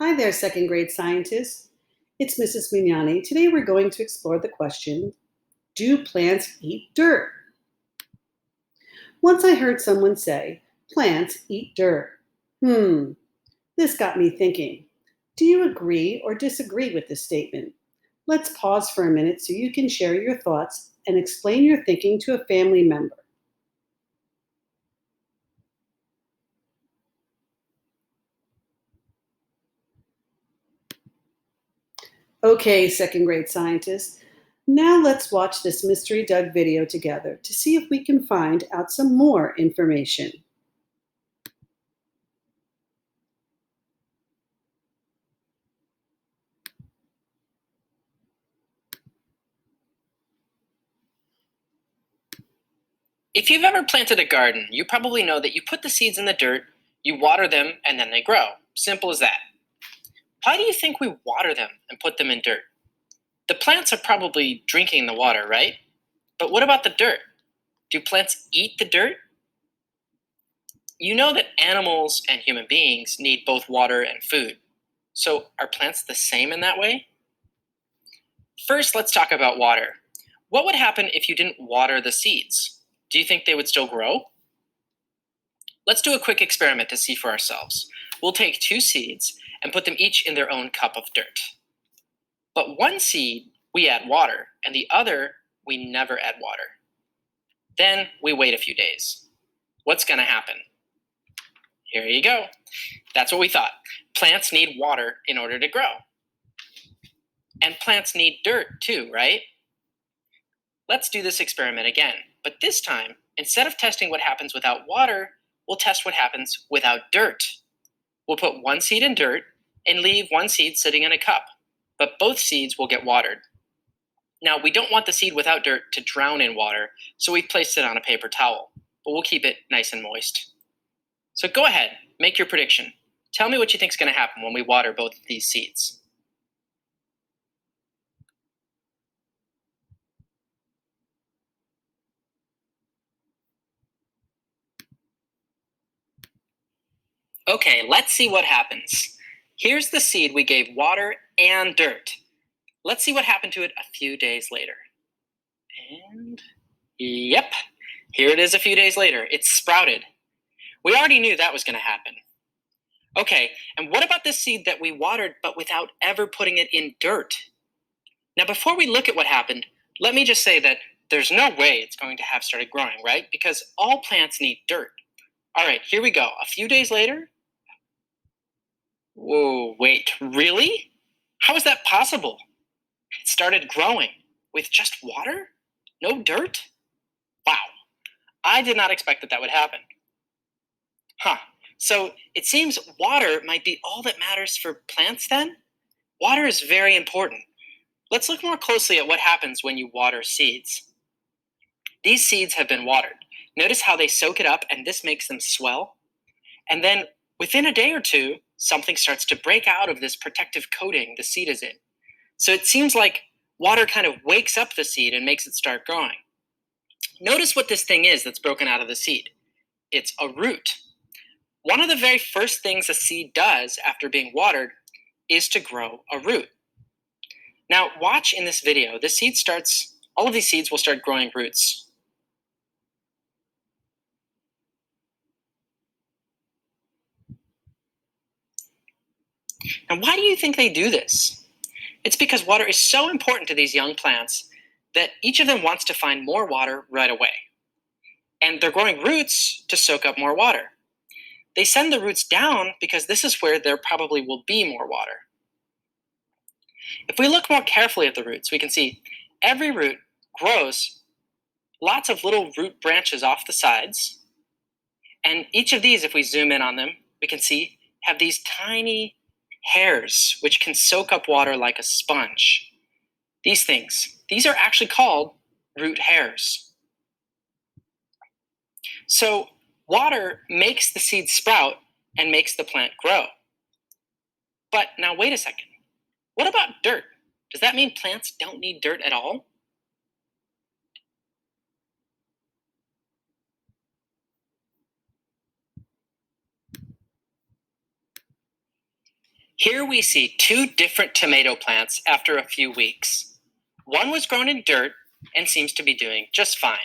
Hi there, second grade scientists. It's Mrs. Mignani. Today we're going to explore the question, do plants eat dirt? Once I heard someone say, plants eat dirt. This got me thinking. Do you agree or disagree with this statement? Let's pause for a minute so you can share your thoughts and explain your thinking to a family member. Okay, second grade scientists. Now let's watch this Mystery Doug video together to see if we can find out some more information. If you've ever planted a garden, you probably know that you put the seeds in the dirt, you water them, and then they grow. Simple as that. Why do you think we water them and put them in dirt? The plants are probably drinking the water, right? But what about the dirt? Do plants eat the dirt? You know that animals and human beings need both water and food. So are plants the same in that way? First, let's talk about water. What would happen if you didn't water the seeds? Do you think they would still grow? Let's do a quick experiment to see for ourselves. We'll take two seeds and put them each in their own cup of dirt. But one seed, we add water, and the other, we never add water. Then we wait a few days. What's going to happen? Here you go. That's what we thought. Plants need water in order to grow. And plants need dirt too, right? Let's do this experiment again. But this time, instead of testing what happens without water, we'll test what happens without dirt. We'll put one seed in dirt and leave one seed sitting in a cup, but both seeds will get watered. Now, we don't want the seed without dirt to drown in water, so we've placed it on a paper towel, but we'll keep it nice and moist. So go ahead, make your prediction. Tell me what you think is going to happen when we water both of these seeds. Okay, let's see what happens. Here's the seed we gave water and dirt. Let's see what happened to it a few days later. And yep, here it is a few days later. It's sprouted. We already knew that was going to happen. Okay, and what about this seed that we watered but without ever putting it in dirt? Now, before we look at what happened, let me just say that there's no way it's going to have started growing, right? Because all plants need dirt. All right, here we go. A few days later. Whoa, wait, really? How is that possible? It started growing with just water? No dirt? Wow, I did not expect that would happen. Huh, so it seems water might be all that matters for plants then? Water is very important. Let's look more closely at what happens when you water seeds. These seeds have been watered. Notice how they soak it up and this makes them swell? And then within a day or two, something starts to break out of this protective coating the seed is in. So it seems like water kind of wakes up the seed and makes it start growing. Notice what this thing is that's broken out of the seed. It's a root. One of the very first things a seed does after being watered is to grow a root. Now, watch in this video. All of these seeds will start growing roots. Now, why do you think they do this? It's because water is so important to these young plants that each of them wants to find more water right away. And they're growing roots to soak up more water. They send the roots down because this is where there probably will be more water. If we look more carefully at the roots, we can see every root grows lots of little root branches off the sides. And each of these, if we zoom in on them, we can see have these tiny hairs which can soak up water like a sponge. These are actually called root hairs. So water makes the seed sprout and makes the plant grow. But now wait a second. What about dirt? Does that mean plants don't need dirt at all? Here we see two different tomato plants after a few weeks. One was grown in dirt and seems to be doing just fine.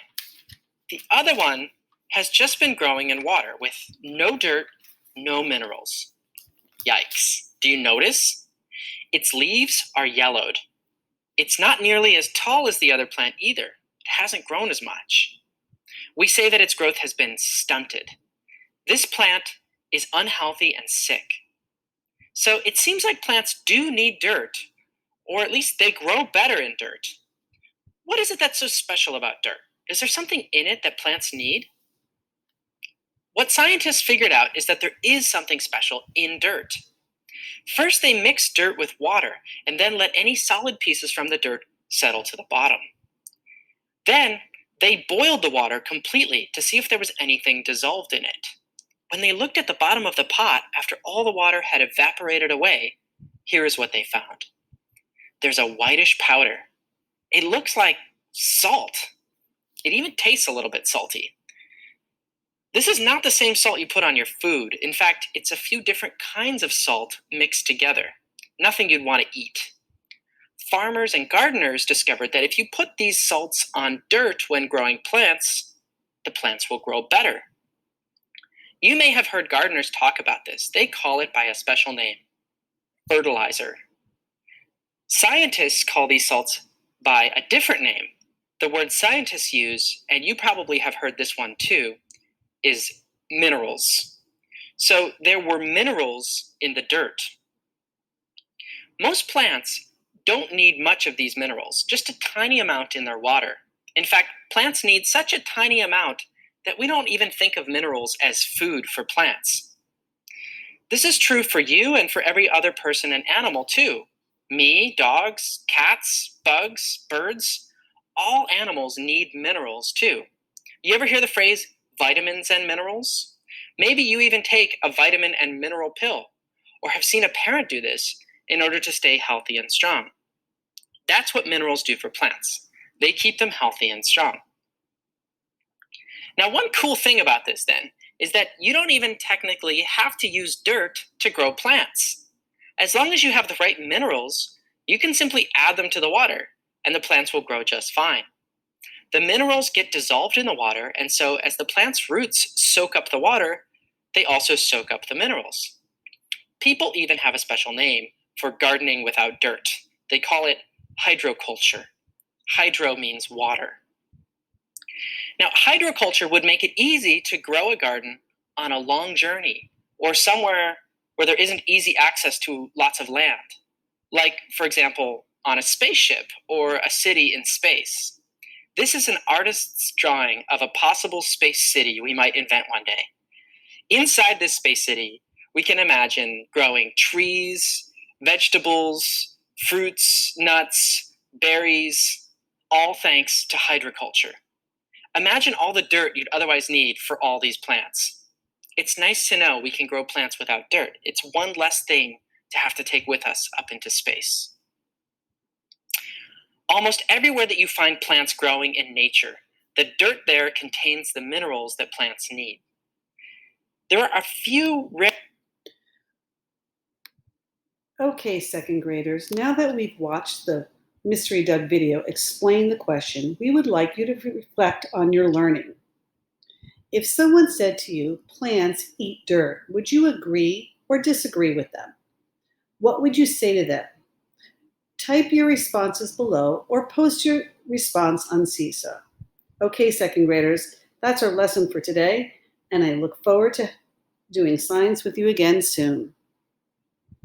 The other one has just been growing in water with no dirt, no minerals. Yikes. Do you notice? Its leaves are yellowed. It's not nearly as tall as the other plant either. It hasn't grown as much. We say that its growth has been stunted. This plant is unhealthy and sick. So it seems like plants do need dirt, or at least they grow better in dirt. What is it that's so special about dirt? Is there something in it that plants need? What scientists figured out is that there is something special in dirt. First, they mix dirt with water and then let any solid pieces from the dirt settle to the bottom. Then, they boiled the water completely to see if there was anything dissolved in it. When they looked at the bottom of the pot after all the water had evaporated away, here is what they found. There's a whitish powder. It looks like salt. It even tastes a little bit salty. This is not the same salt you put on your food. In fact, it's a few different kinds of salt mixed together. Nothing you'd want to eat. Farmers and gardeners discovered that if you put these salts on dirt when growing plants, the plants will grow better. You may have heard gardeners talk about this. They call it by a special name, fertilizer. Scientists call these salts by a different name. The word scientists use, and you probably have heard this one too, is minerals. So there were minerals in the dirt. Most plants don't need much of these minerals, just a tiny amount in their water. In fact, plants need such a tiny amount that we don't even think of minerals as food for plants. This is true for you and for every other person and animal too. Me, dogs, cats, bugs, birds, all animals need minerals too. You ever hear the phrase vitamins and minerals? Maybe you even take a vitamin and mineral pill, or have seen a parent do this in order to stay healthy and strong. That's what minerals do for plants. They keep them healthy and strong. Now, one cool thing about this then is that you don't even technically have to use dirt to grow plants. As long as you have the right minerals, you can simply add them to the water, and the plants will grow just fine. The minerals get dissolved in the water, and so as the plant's roots soak up the water, they also soak up the minerals. People even have a special name for gardening without dirt. They call it hydroculture. Hydro means water. Now, hydroculture would make it easy to grow a garden on a long journey or somewhere where there isn't easy access to lots of land, like, for example, on a spaceship or a city in space. This is an artist's drawing of a possible space city we might invent one day. Inside this space city, we can imagine growing trees, vegetables, fruits, nuts, berries, all thanks to hydroculture. Imagine all the dirt you'd otherwise need for all these plants. It's nice to know we can grow plants without dirt. It's one less thing to have to take with us up into space. Almost everywhere that you find plants growing in nature, the dirt there contains the minerals that plants need. There are a few rare... Okay, second graders, now that we've watched the Mystery Doug video explain the question, we would like you to reflect on your learning. If someone said to you, plants eat dirt, would you agree or disagree with them? What would you say to them? Type your responses below or post your response on Seesaw. Okay, second graders, that's our lesson for today, and I look forward to doing science with you again soon.